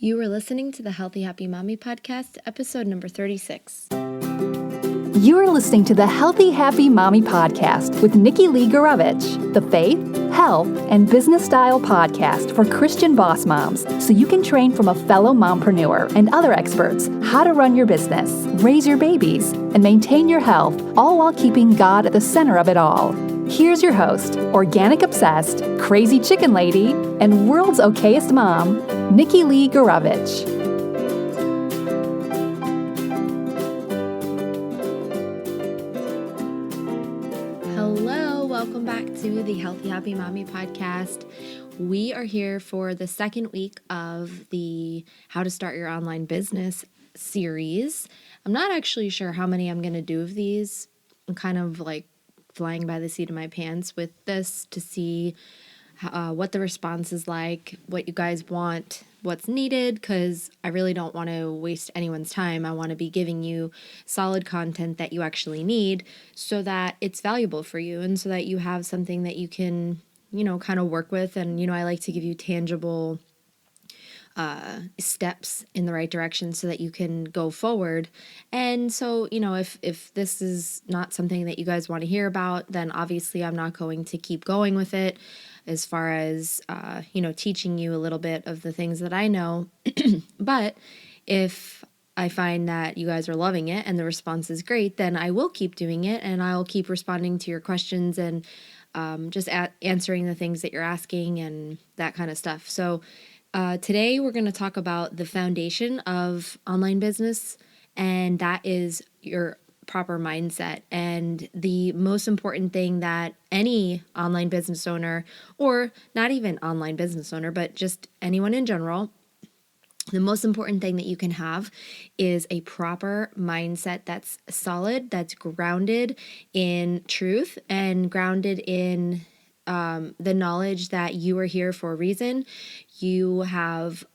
You are listening to the Healthy Happy Mommy podcast, episode number 36. You are listening to the Healthy Happy Mommy podcast with Nikki Lee Gorovich, the faith, health, and business style podcast for Christian boss moms, so you can train from a fellow mompreneur and other experts how to run your business, raise your babies, and maintain your health, all while keeping God at the center of it all. Here's your host, organic obsessed, crazy chicken lady, and world's okayest mom, Nikki Lee Gorovich. Hello, welcome back to the Healthy Happy Mommy podcast. We are here for the second week of the How to Start Your Online Business series. I'm not actually sure how many I'm going to do of these. I'm kind of like flying by the seat of my pants with this to see what the response is like, what you guys want, what's needed, because I really don't want to waste anyone's time. I want to be giving you solid content that you actually need so that it's valuable for you and so that you have something that you can, kind of work with. And, I like to give you tangible steps in the right direction so that you can go forward. And so, if this is not something that you guys want to hear about, then obviously I'm not going to keep going with it as far as, teaching you a little bit of the things that I know. But if I find that you guys are loving it and the response is great, then I will keep doing it and I'll keep responding to your questions and just answering the things that you're asking and that kind of stuff. So today we're going to talk about the foundation of online business, and that is your proper mindset. And the most important thing that any online business owner, or not even online business owner, but just anyone in general, the most important thing that you can have is a proper mindset that's solid, that's grounded in truth and grounded in the knowledge that you are here for a reason. You have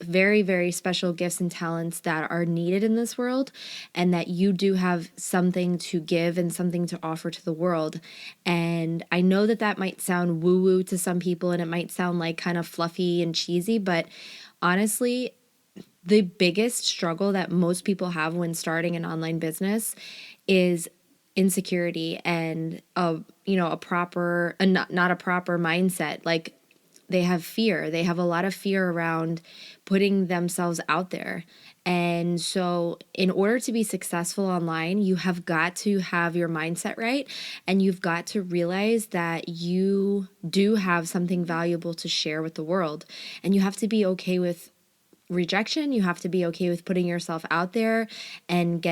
very, very special gifts and talents that are needed in this world, and that you do have something to give and something to offer to the world. And I know that that might sound woo-woo to some people, and it might sound like kind of fluffy and cheesy, but honestly, the biggest struggle that most people have when starting an online business is insecurity and not a proper mindset. Like, they have fear. They have a lot of fear around putting themselves out there. And so in order to be successful online, you have got to have your mindset right. And you've got to realize that you do have something valuable to share with the world. And you have to be okay with rejection. You have to be okay with putting yourself out there and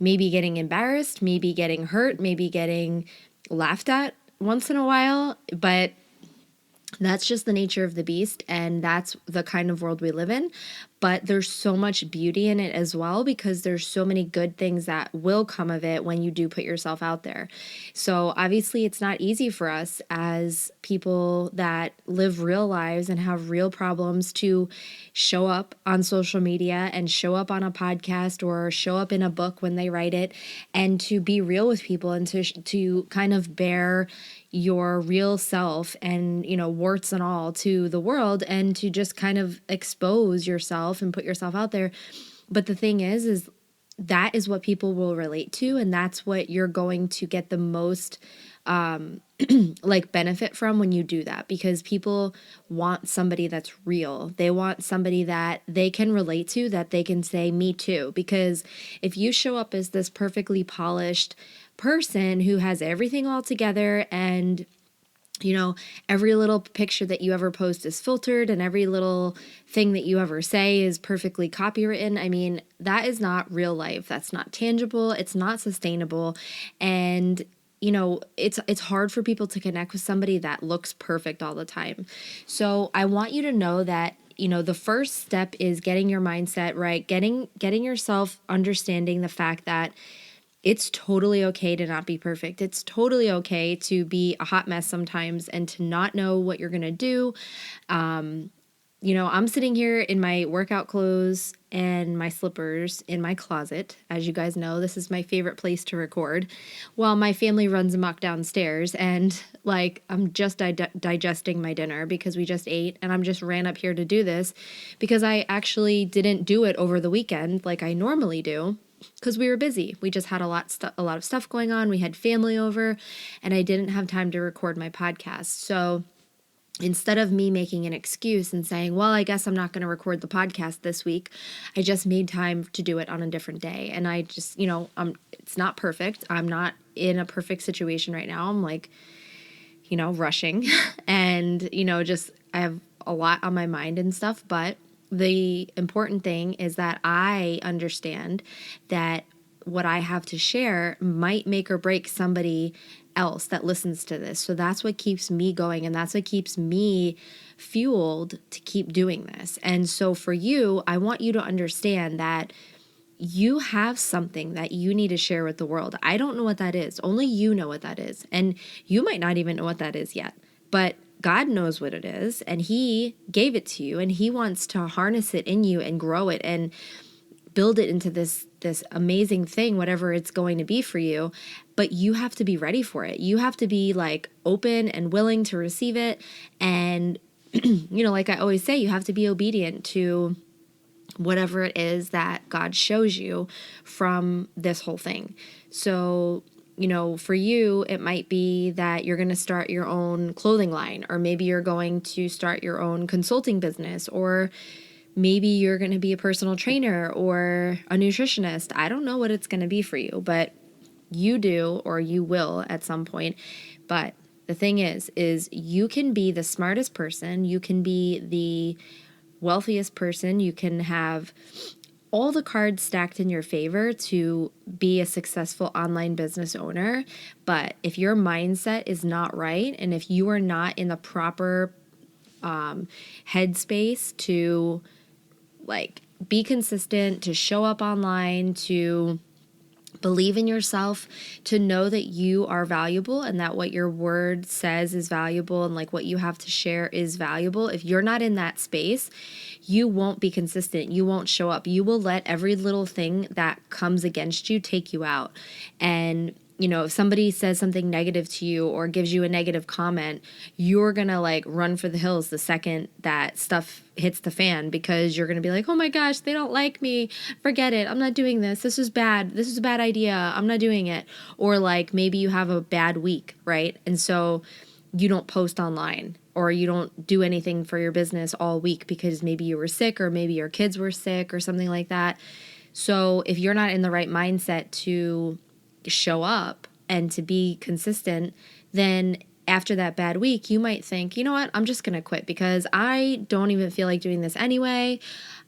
maybe getting embarrassed, maybe getting hurt, maybe getting laughed at once in a while. But that's just the nature of the beast, and that's the kind of world we live in. But there's so much beauty in it as well, because there's so many good things that will come of it when you do put yourself out there. So obviously it's not easy for us as people that live real lives and have real problems to show up on social media and show up on a podcast or show up in a book when they write it, and to be real with people and to kind of bear your real self and, warts and all to the world, and to just kind of expose yourself and put yourself out there. But the thing is that is what people will relate to, and that's what you're going to get the most benefit from when you do that, because people want somebody that's real. They want somebody that they can relate to, that they can say, me too. Because if you show up as this perfectly polished person who has everything all together, and every little picture that you ever post is filtered and every little thing that you ever say is perfectly copywritten, I mean, that is not real life. That's not tangible. It's not sustainable. And it's hard for people to connect with somebody that looks perfect all the time. So I want you to know that the first step is getting your mindset right, getting yourself understanding the fact that it's totally okay to not be perfect. It's totally okay to be a hot mess sometimes and to not know what you're going to do. I'm sitting here in my workout clothes and my slippers in my closet. As you guys know, this is my favorite place to record while my family runs amok downstairs. And like, I'm just digesting my dinner because we just ate, and I'm just ran up here to do this because I actually didn't do it over the weekend like I normally do because we were busy. We just had a lot of stuff going on. We had family over, and I didn't have time to record my podcast. So instead of me making an excuse and saying, well, I guess I'm not going to record the podcast this week, I just made time to do it on a different day. And I just, it's not perfect. I'm not in a perfect situation right now. I'm like, rushing and, just I have a lot on my mind and stuff. But the important thing is that I understand that what I have to share might make or break somebody else that listens to this. So that's what keeps me going, and that's what keeps me fueled to keep doing this. And so for you, I want you to understand that you have something that you need to share with the world. I don't know what that is. Only you know what that is. And you might not even know what that is yet. But God knows what it is, and He gave it to you, and He wants to harness it in you and grow it and build it into this amazing thing, whatever it's going to be for you. But you have to be ready for it. You have to be like open and willing to receive it. And, like I always say, you have to be obedient to whatever it is that God shows you from this whole thing. So, for you, it might be that you're going to start your own clothing line, or maybe you're going to start your own consulting business, or maybe you're going to be a personal trainer or a nutritionist. I don't know what it's going to be for you, but you do, or you will at some point. But the thing is you can be the smartest person. You can be the wealthiest person. You can have all the cards stacked in your favor to be a successful online business owner. But if your mindset is not right, and if you are not in the proper headspace to like be consistent, to show up online, to believe in yourself, to know that you are valuable and that what your word says is valuable and like what you have to share is valuable. If you're not in that space, you won't be consistent. You won't show up. You will let every little thing that comes against you take you out. And if somebody says something negative to you or gives you a negative comment, you're going to like run for the hills the second that stuff hits the fan, because you're going to be like, oh my gosh, they don't like me. Forget it. I'm not doing this. This is bad. This is a bad idea. I'm not doing it. Or like maybe you have a bad week, right? And so you don't post online, or you don't do anything for your business all week because maybe you were sick, or maybe your kids were sick or something like that. So if you're not in the right mindset to show up and to be consistent, then after that bad week, you might think, you know what, I'm just going to quit because I don't even feel like doing this anyway.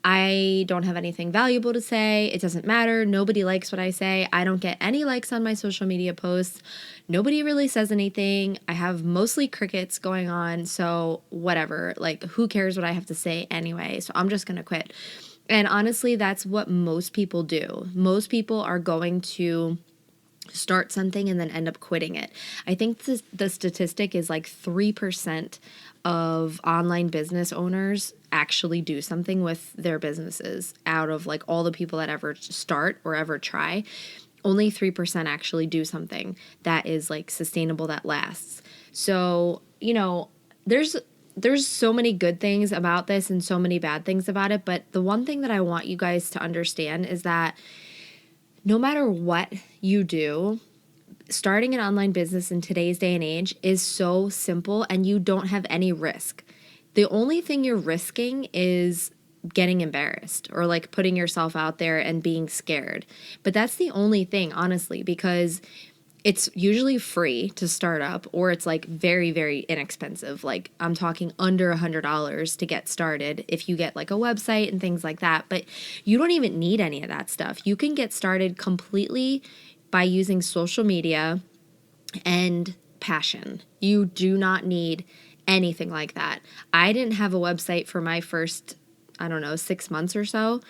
I don't have anything valuable to say. It doesn't matter. Nobody likes what I say. I don't get any likes on my social media posts. Nobody really says anything. I have mostly crickets going on. So whatever, like who cares what I have to say anyway? So I'm just going to quit. And honestly, that's what most people do. Most people are going to start something and then end up quitting it. I think the statistic is like 3% of online business owners actually do something with their businesses. Out of like all the people that ever start or ever try, only 3% actually do something that is like sustainable, that lasts. So, there's so many good things about this and so many bad things about it. But the one thing that I want you guys to understand is that no matter what you do, starting an online business in today's day and age is so simple, and you don't have any risk. The only thing you're risking is getting embarrassed or like putting yourself out there and being scared. But that's the only thing, honestly, because it's usually free to start up, or it's like very, very inexpensive. Like I'm talking under $100 to get started if you get like a website and things like that. But you don't even need any of that stuff. You can get started completely by using social media and passion. You do not need anything like that. I didn't have a website for my first, 6 months or so.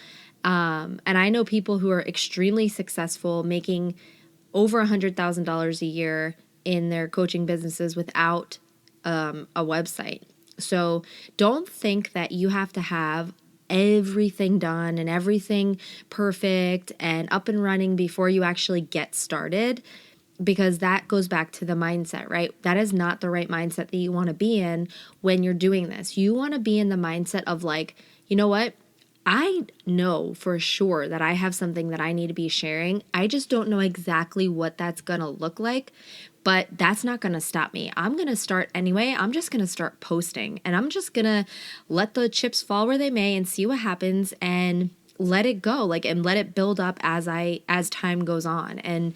And I know people who are extremely successful, making over $100,000 a year in their coaching businesses without a website. So don't think that you have to have everything done and everything perfect and up and running before you actually get started, because that goes back to the mindset, right? That is not the right mindset that you want to be in when you're doing this. You want to be in the mindset of like, you know what? I know for sure that I have something that I need to be sharing. I just don't know exactly what that's going to look like, but that's not going to stop me. I'm going to start anyway. I'm just going to start posting, and I'm just going to let the chips fall where they may and see what happens and let it go, like, and let it build up as time goes on. And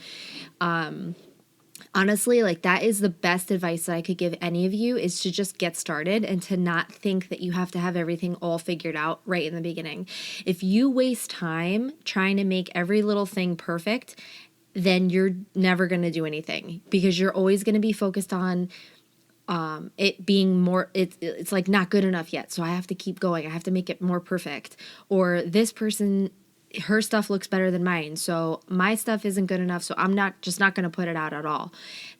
honestly, like, that is the best advice that I could give any of you, is to just get started and to not think that you have to have everything all figured out right in the beginning. If you waste time trying to make every little thing perfect, then you're never going to do anything, because you're always going to be focused on it being more, it's like not good enough yet, so I have to keep going, I have to make it more perfect. Or this person, her stuff looks better than mine, so my stuff isn't good enough, so I'm not going to put it out at all.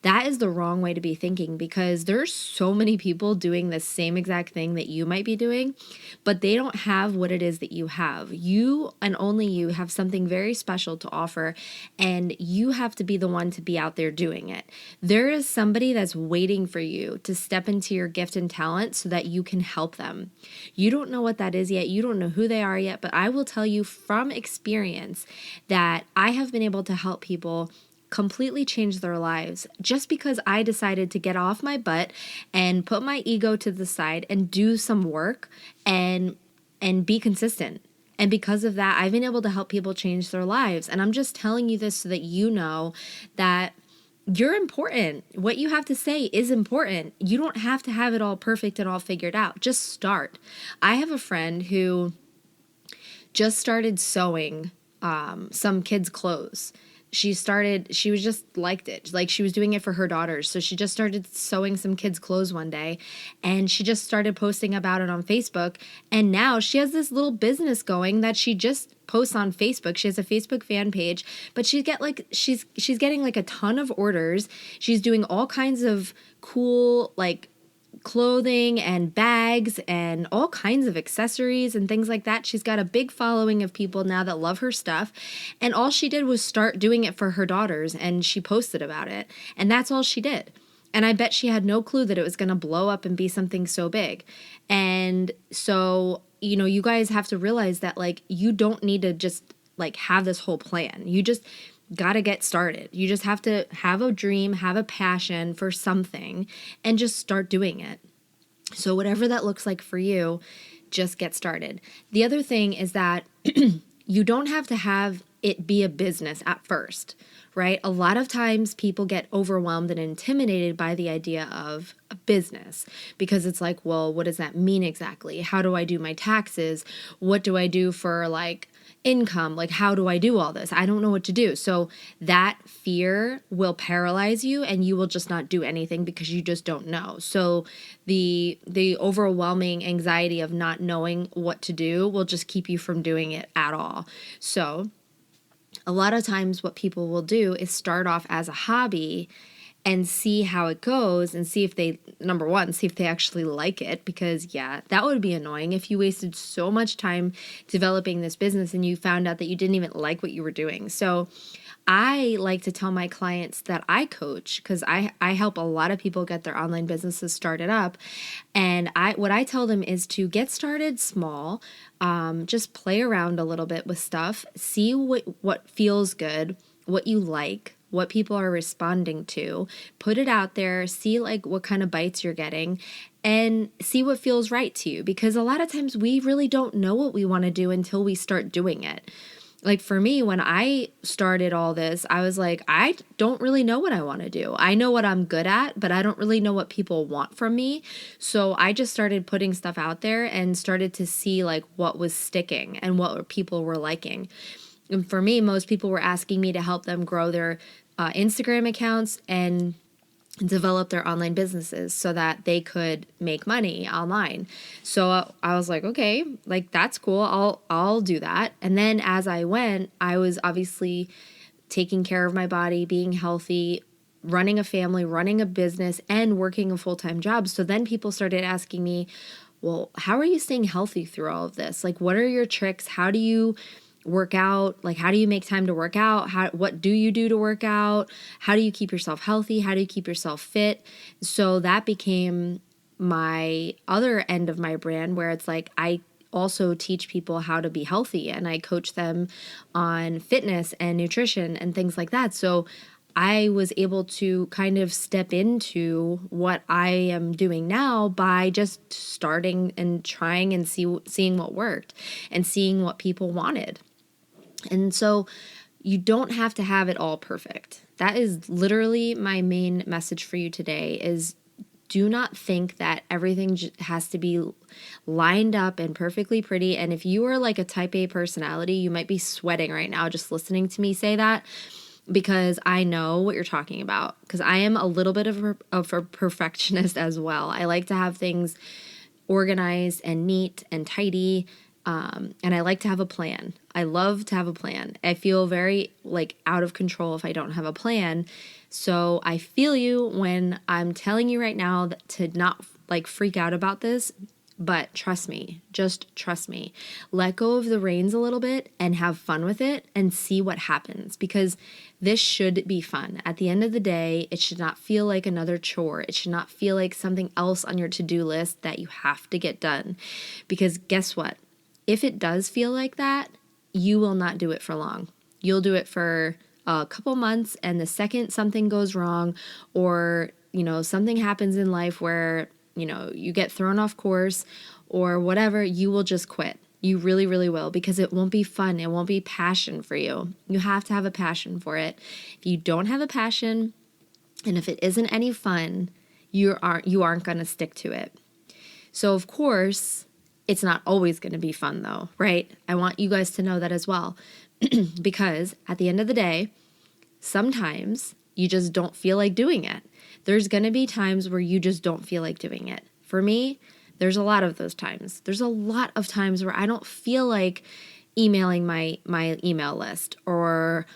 That is the wrong way to be thinking, because there's so many people doing the same exact thing that you might be doing, but they don't have what it is that you have. You, and only you, have something very special to offer, and you have to be the one to be out there doing it. There is somebody that's waiting for you to step into your gift and talent so that you can help them. You don't know what that is yet. You don't know who they are yet, but I will tell you from experience that I have been able to help people completely change their lives just because I decided to get off my butt and put my ego to the side and do some work and be consistent. And because of that, I've been able to help people change their lives. And I'm just telling you this so that you know that you're important. What you have to say is important. You don't have to have it all perfect and all figured out. Just start. I have a friend who just started sewing some kids' clothes. She was just liked it. Like, she was doing it for her daughters. So she just started sewing some kids' clothes one day, and she just started posting about it on Facebook. And now she has this little business going that she just posts on Facebook. She has a Facebook fan page, but she's getting like a ton of orders. She's doing all kinds of cool, like, clothing and bags and all kinds of accessories and things like that. She's got a big following of people now that love her stuff. And all she did was start doing it for her daughters, and she posted about it. And that's all she did. And I bet she had no clue that it was going to blow up and be something so big. And so, you guys have to realize that, like, you don't need to just, like, have this whole plan. You just got to get started. You just have to have a dream, have a passion for something, and just start doing it. So whatever that looks like for you, just get started. The other thing is that you don't have to have it be a business at first, right? A lot of times people get overwhelmed and intimidated by the idea of a business, because it's like, well, what does that mean exactly? How do I do my taxes? What do I do for, like, income? Like, how do I do all this? I don't know what to do. So that fear will paralyze you, and you will just not do anything because you just don't know. So the overwhelming anxiety of not knowing what to do will just keep you from doing it at all. So a lot of times what people will do is start off as a hobby and see how it goes, and see if they, number one, see if they actually like it, because yeah, that would be annoying if you wasted so much time developing this business and you found out that you didn't even like what you were doing. So I like to tell my clients that I coach, because I help a lot of people get their online businesses started up. And what I tell them is to get started small, just play around a little bit with stuff, see what feels good, what you like, what people are responding to, put it out there, see, like, what kind of bites you're getting, and see what feels right to you. Because a lot of times we really don't know what we want to do until we start doing it. Like, for me, when I started all this, I was like, I don't really know what I want to do. I know what I'm good at, but I don't really know what people want from me. So I just started putting stuff out there and started to see, like, what was sticking and what people were liking. And for me, most people were asking me to help them grow their Instagram accounts and develop their online businesses so that they could make money online. So I was like, okay, like, that's cool. I'll do that. And then as I went, I was obviously taking care of my body, being healthy, running a family, running a business, and working a full-time job. So then people started asking me, well, how are you staying healthy through all of this? Like, what are your tricks? How do you work out? Like, how do you make time to work out? What do you do to work out? How do you keep yourself healthy? How do you keep yourself fit? So that became my other end of my brand, where it's like I also teach people how to be healthy, and I coach them on fitness and nutrition and things like that. So I was able to kind of step into what I am doing now by just starting and trying and seeing what worked and seeing what people wanted. And so you don't have to have it all perfect. That is literally my main message for you today is do not think that everything has to be lined up and perfectly pretty. And if you are like a type A personality, you might be sweating right now just listening to me say that, because I know what you're talking about, because I am a little bit of a perfectionist as well. I like to have things organized and neat and tidy. And I like to have a plan. I love to have a plan. I feel very like out of control if I don't have a plan. So I feel you when I'm telling you right now to not like freak out about this, but trust me, just trust me. Let go of the reins a little bit and have fun with it and see what happens, because this should be fun. At the end of the day, it should not feel like another chore. It should not feel like something else on your to-do list that you have to get done. Because guess what? If it does feel like that, you will not do it for long. You'll do it for a couple months, and the second something goes wrong, or, something happens in life where, you get thrown off course or whatever, you will just quit. You really, really will, because it won't be fun. It won't be passion for you. You have to have a passion for it. If you don't have a passion, and if it isn't any fun, you aren't going to stick to it. So of course, it's not always going to be fun though, right? I want you guys to know that as well. Because at the end of the day, sometimes you just don't feel like doing it. There's going to be times where you just don't feel like doing it. For me, there's a lot of those times. There's a lot of times where I don't feel like emailing my email list, or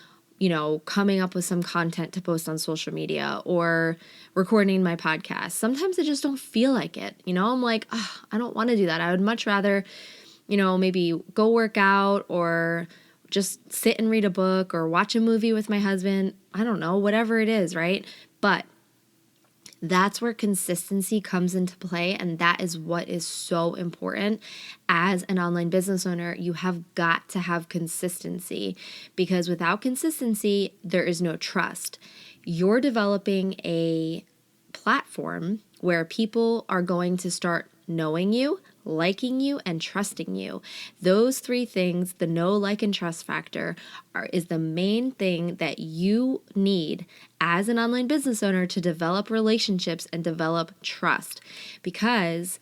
coming up with some content to post on social media, or recording my podcast. Sometimes I just don't feel like it. I'm like, oh, I don't want to do that. I would much rather, maybe go work out, or just sit and read a book, or watch a movie with my husband. I don't know, whatever it is, right? But that's where consistency comes into play, and that is what is so important. As an online business owner, you have got to have consistency, because without consistency, there is no trust. You're developing a platform where people are going to start knowing you, liking you, and trusting you. Those three things, the know, like, and trust factor, is the main thing that you need as an online business owner to develop relationships and develop trust. Because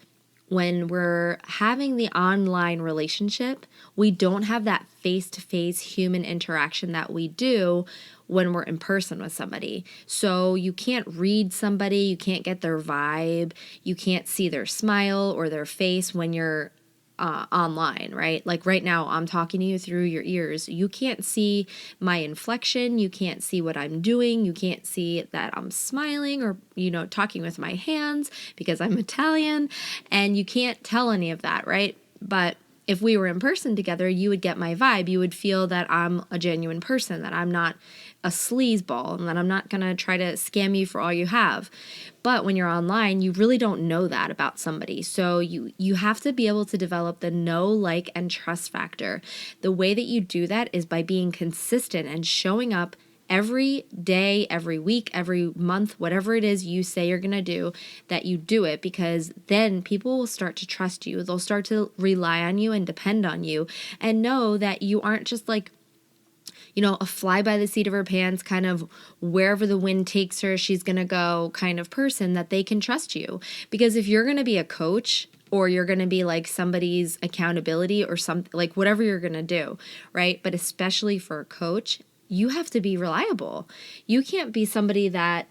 when we're having the online relationship, we don't have that face-to-face human interaction that we do when we're in person with somebody. So you can't read somebody, you can't get their vibe, you can't see their smile or their face when you're online, right? Like right now, I'm talking to you through your ears. You can't see my inflection. You can't see what I'm doing. You can't see that I'm smiling or, talking with my hands because I'm Italian, and you can't tell any of that, right? But if we were in person together, you would get my vibe. You would feel that I'm a genuine person, that I'm not a sleazeball, and that I'm not going to try to scam you for all you have. But when you're online, you really don't know that about somebody. So you have to be able to develop the know, like, and trust factor. The way that you do that is by being consistent and showing up every day, every week, every month, whatever it is you say you're going to do, that you do it, because then people will start to trust you. They'll start to rely on you and depend on you, and know that you aren't just like, a fly by the seat of her pants, kind of wherever the wind takes her, she's going to go kind of person, that they can trust you. Because if you're going to be a coach, or you're going to be like somebody's accountability or something, like whatever you're going to do, right? But especially for a coach, you have to be reliable. You can't be somebody that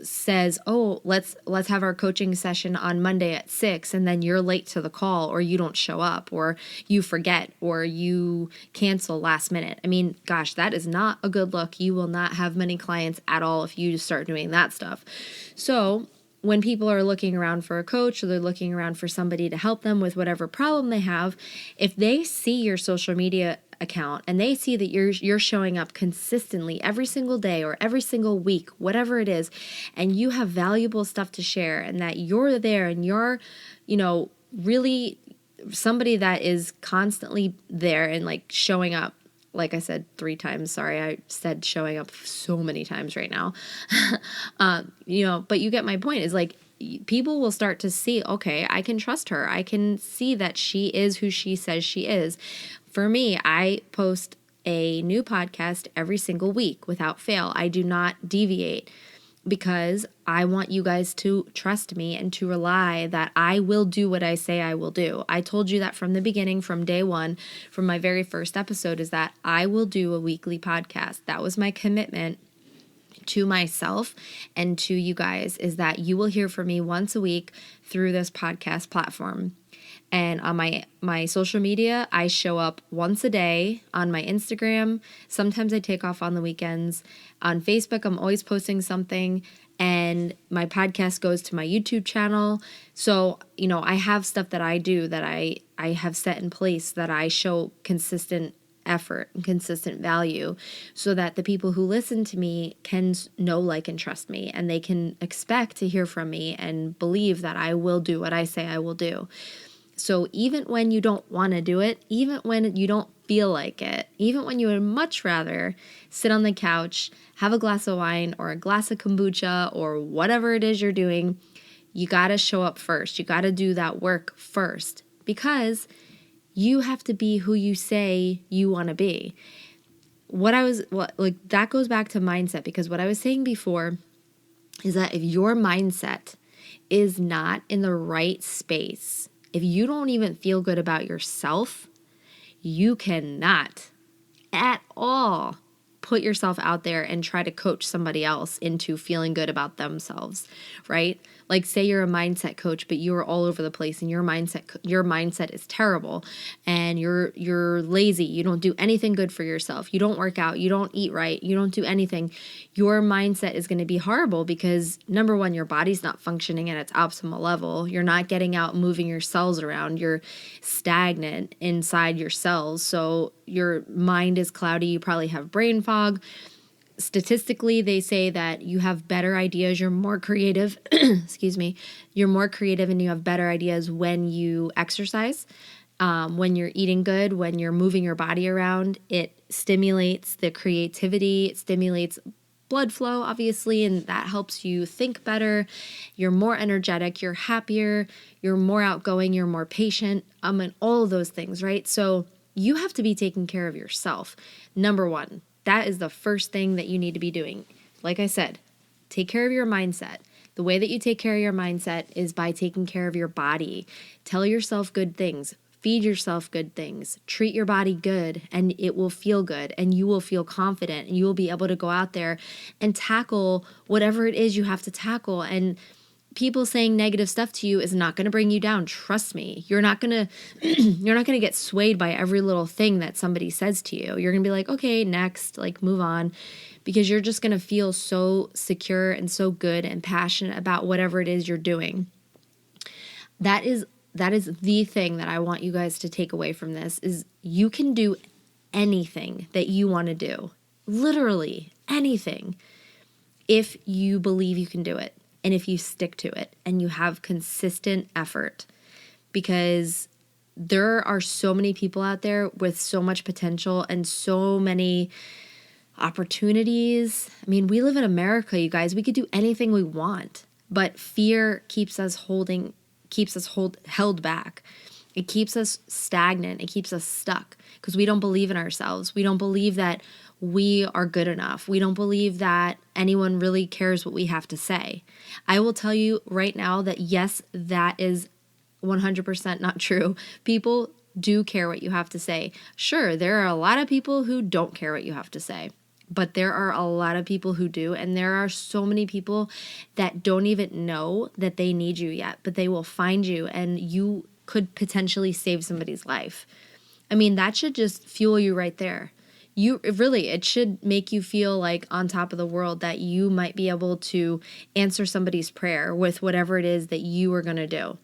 says, "Oh, let's have our coaching session on Monday at 6," and then you're late to the call, or you don't show up, or you forget, or you cancel last minute. I mean, gosh, that is not a good look. You will not have many clients at all if you just start doing that stuff. So when people are looking around for a coach, or they're looking around for somebody to help them with whatever problem they have, if they see your social media account and they see that you're showing up consistently every single day or every single week, whatever it is, and you have valuable stuff to share, and that you're there, and you're, really somebody that is constantly there and like showing up. Like I said 3 times, sorry, I said showing up so many times right now. But you get my point, is like, people will start to see, okay, I can trust her. I can see that she is who she says she is. For me, I post a new podcast every single week without fail. I do not deviate, because I want you guys to trust me and to rely that I will do what I say I will do. I told you that from the beginning, from day one, from my very first episode, is that I will do a weekly podcast. That was my commitment to myself and to you guys, is that you will hear from me once a week through this podcast platform. And on my social media, I show up once a day on my Instagram. Sometimes I take off on the weekends. On Facebook, I'm always posting something. And my podcast goes to my YouTube channel. So, I have stuff that I do that I have set in place, that I show consistent effort and consistent value, so that the people who listen to me can know, like, and trust me. And they can expect to hear from me and believe that I will do what I say I will do. So even when you don't want to do it, even when you don't feel like it, even when you would much rather sit on the couch, have a glass of wine or a glass of kombucha or whatever it is you're doing, you got to show up first. You got to do that work first, because you have to be who you say you want to be. That goes back to mindset, because what I was saying before is that if your mindset is not in the right space, if you don't even feel good about yourself, you cannot at all put yourself out there and try to coach somebody else into feeling good about themselves, right? Like, say you're a mindset coach, but you're all over the place, and your mindset is terrible, and you're lazy. You don't do anything good for yourself. You don't work out. You don't eat right. You don't do anything. Your mindset is going to be horrible, because number one, your body's not functioning at its optimal level. You're not getting out and moving your cells around. You're stagnant inside your cells. So your mind is cloudy. You probably have brain fog. Statistically, they say that you have better ideas, you're more creative, excuse me, you're more creative and you have better ideas when you exercise, when you're eating good, when you're moving your body around. It stimulates the creativity, it stimulates blood flow, obviously, and that helps you think better. You're more energetic, you're happier, you're more outgoing, you're more patient, and all of those things, right? So you have to be taking care of yourself, number one. That is the first thing that you need to be doing. Like I said, take care of your mindset. The way that you take care of your mindset is by taking care of your body. Tell yourself good things. Feed yourself good things. Treat your body good, and it will feel good, and you will feel confident, and you will be able to go out there and tackle whatever it is you have to tackle. And people saying negative stuff to you is not going to bring you down. Trust me. You're not going to get swayed by every little thing that somebody says to you. You're going to be like, okay, next, like, move on, because you're just going to feel so secure and so good and passionate about whatever it is you're doing. That is the thing that I want you guys to take away from this, is you can do anything that you want to do. Literally anything, if you believe you can do it. And if you stick to it and you have consistent effort, because there are so many people out there with so much potential and so many opportunities. I mean, we live in America, you guys. We could do anything we want, but fear keeps us held back. It keeps us stagnant. It keeps us stuck, because we don't believe in ourselves. We don't believe that we are good enough. We don't believe that anyone really cares what we have to say. I will tell you right now that yes, that is 100% not true. People do care what you have to say. Sure, there are a lot of people who don't care what you have to say. But there are a lot of people who do, and there are so many people that don't even know that they need you yet, but they will find you and you could potentially save somebody's life. I mean, that should just fuel you right there. It should make you feel like on top of the world that you might be able to answer somebody's prayer with whatever it is that you are going to do.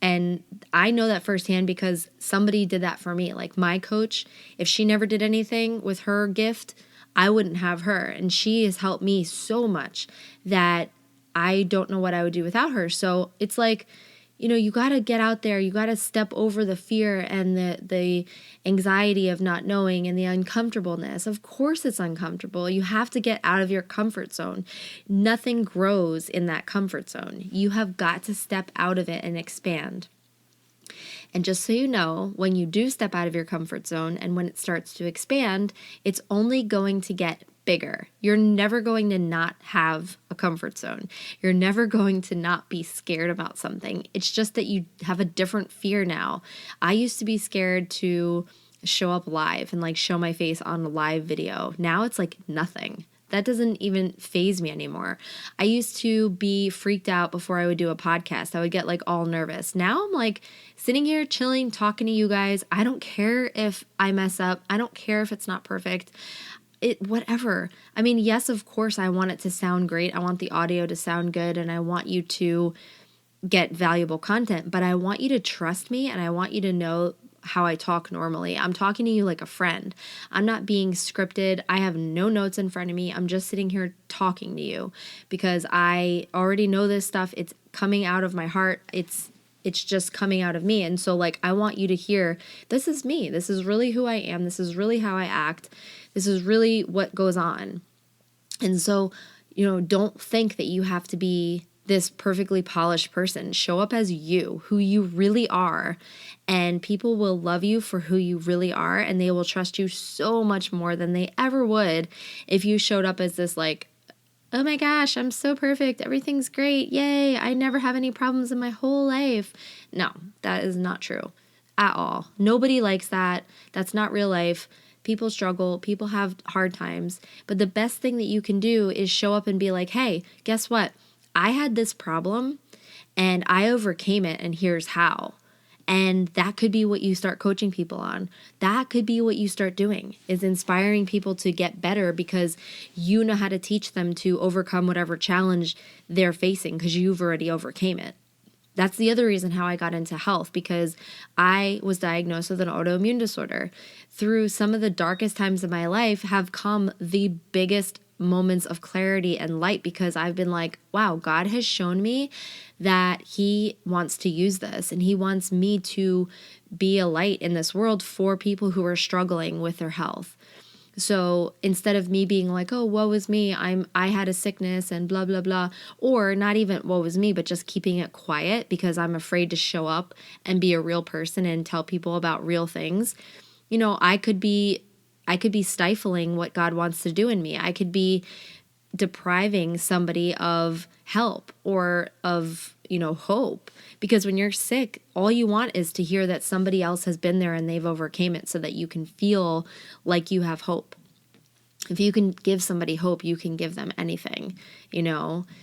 And I know that firsthand because somebody did that for me. Like my coach, if she never did anything with her gift, I wouldn't have her. And she has helped me so much that I don't know what I would do without her. So it's like, you got to get out there. You got to step over the fear and the anxiety of not knowing and the uncomfortableness. Of course it's uncomfortable. You have to get out of your comfort zone. Nothing grows in that comfort zone. You have got to step out of it and expand. And just so you know, when you do step out of your comfort zone and when it starts to expand, it's only going to get bigger. You're never going to not have a comfort zone. You're never going to not be scared about something. It's just that you have a different fear now. I used to be scared to show up live and like show my face on a live video. Now it's like nothing. That doesn't even faze me anymore. I used to be freaked out before I would do a podcast. I would get like all nervous. Now I'm like sitting here chilling, talking to you guys. I don't care if I mess up. I don't care if it's not perfect. Whatever. I mean, yes, of course, I want it to sound great. I want the audio to sound good and I want you to get valuable content, but I want you to trust me and I want you to know how I talk normally. I'm talking to you like a friend. I'm not being scripted. I have no notes in front of me. I'm just sitting here talking to you because I already know this stuff. It's coming out of my heart. It's just coming out of me. And so like, I want you to hear, this is me. This is really who I am. This is really how I act. This is really what goes on. And so, don't think that you have to be this perfectly polished person. Show up as you, who you really are, and people will love you for who you really are, and they will trust you so much more than they ever would if you showed up as this like, oh my gosh, I'm so perfect. Everything's great. Yay. I never have any problems in my whole life. No, that is not true at all. Nobody likes that. That's not real life. People struggle. People have hard times. But the best thing that you can do is show up and be like, hey, guess what? I had this problem and I overcame it, and here's how. And that could be what you start coaching people on. That could be what you start doing, is inspiring people to get better because you know how to teach them to overcome whatever challenge they're facing because you've already overcame it. That's the other reason how I got into health, because I was diagnosed with an autoimmune disorder. Through some of the darkest times of my life have come the biggest moments of clarity and light, because I've been like, wow, God has shown me that he wants to use this and he wants me to be a light in this world for people who are struggling with their health. So instead of me being like, oh, woe is me, I had a sickness and blah, blah, blah, or not even woe is me, but just keeping it quiet because I'm afraid to show up and be a real person and tell people about real things. I could be stifling what God wants to do in me. I could be depriving somebody of help or of, hope. Because when you're sick, all you want is to hear that somebody else has been there and they've overcame it so that you can feel like you have hope. If you can give somebody hope, you can give them anything,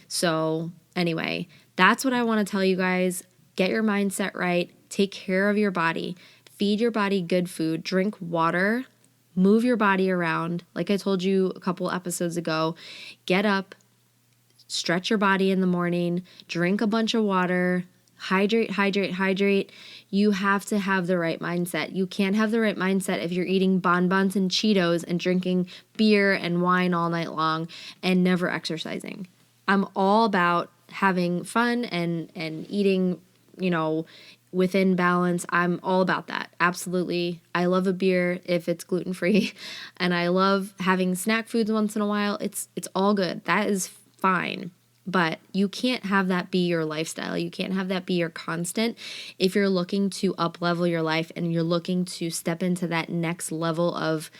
So anyway, that's what I want to tell you guys. Get your mindset right. Take care of your body. Feed your body good food. Drink water. Move your body around. Like I told you a couple episodes ago, get up, stretch your body in the morning, drink a bunch of water, hydrate, hydrate, hydrate. You have to have the right mindset. You can't have the right mindset if you're eating bonbons and Cheetos and drinking beer and wine all night long and never exercising. I'm all about having fun and eating, within balance. I'm all about that. Absolutely. I love a beer if it's gluten-free, and I love having snack foods once in a while. It's all good. That is fine. But you can't have that be your lifestyle. You can't have that be your constant if you're looking to up-level your life and you're looking to step into that next level of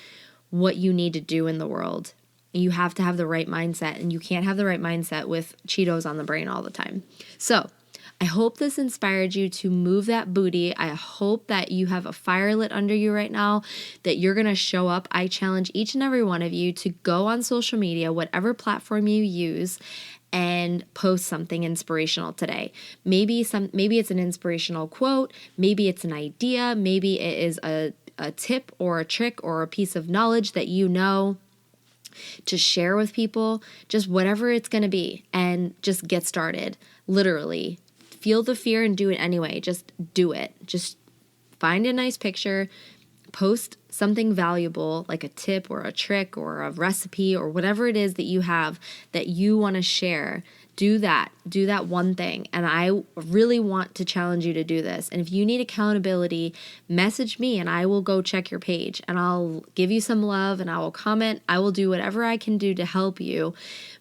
what you need to do in the world. You have to have the right mindset, and you can't have the right mindset with Cheetos on the brain all the time. So I hope this inspired you to move that booty. I hope that you have a fire lit under you right now, that you're going to show up. I challenge each and every one of you to go on social media, whatever platform you use, and post something inspirational today. Maybe it's an inspirational quote, maybe it's an idea, maybe it is a tip or a trick or a piece of knowledge that you know to share with people, just whatever it's going to be, and just get started. Literally, feel the fear and do it anyway. Just do it. Just find a nice picture, post something valuable like a tip or a trick or a recipe or whatever it is that you have that you want to share. Do that one thing. And I really want to challenge you to do this. And if you need accountability, message me and I will go check your page and I'll give you some love and I will comment. I will do whatever I can do to help you.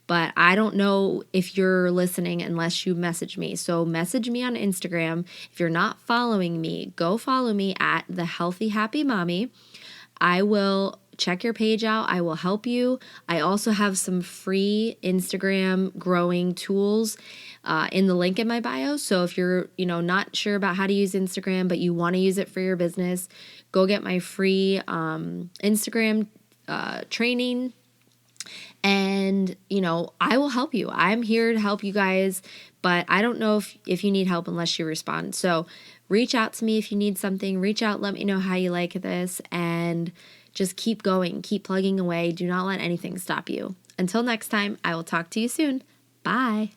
But I don't know if you're listening unless you message me. So message me on Instagram. If you're not following me, go follow me at The Healthy Happy Mommy. I will check your page out. I will help you. I also have some free Instagram growing tools in the link in my bio. So if you're, not sure about how to use Instagram, but you want to use it for your business, go get my free Instagram training. And, I will help you. I'm here to help you guys, but I don't know if you need help unless you respond. So reach out to me if you need something. Reach out, let me know how you like this, and just keep going, keep plugging away. Do not let anything stop you. Until next time, I will talk to you soon. Bye.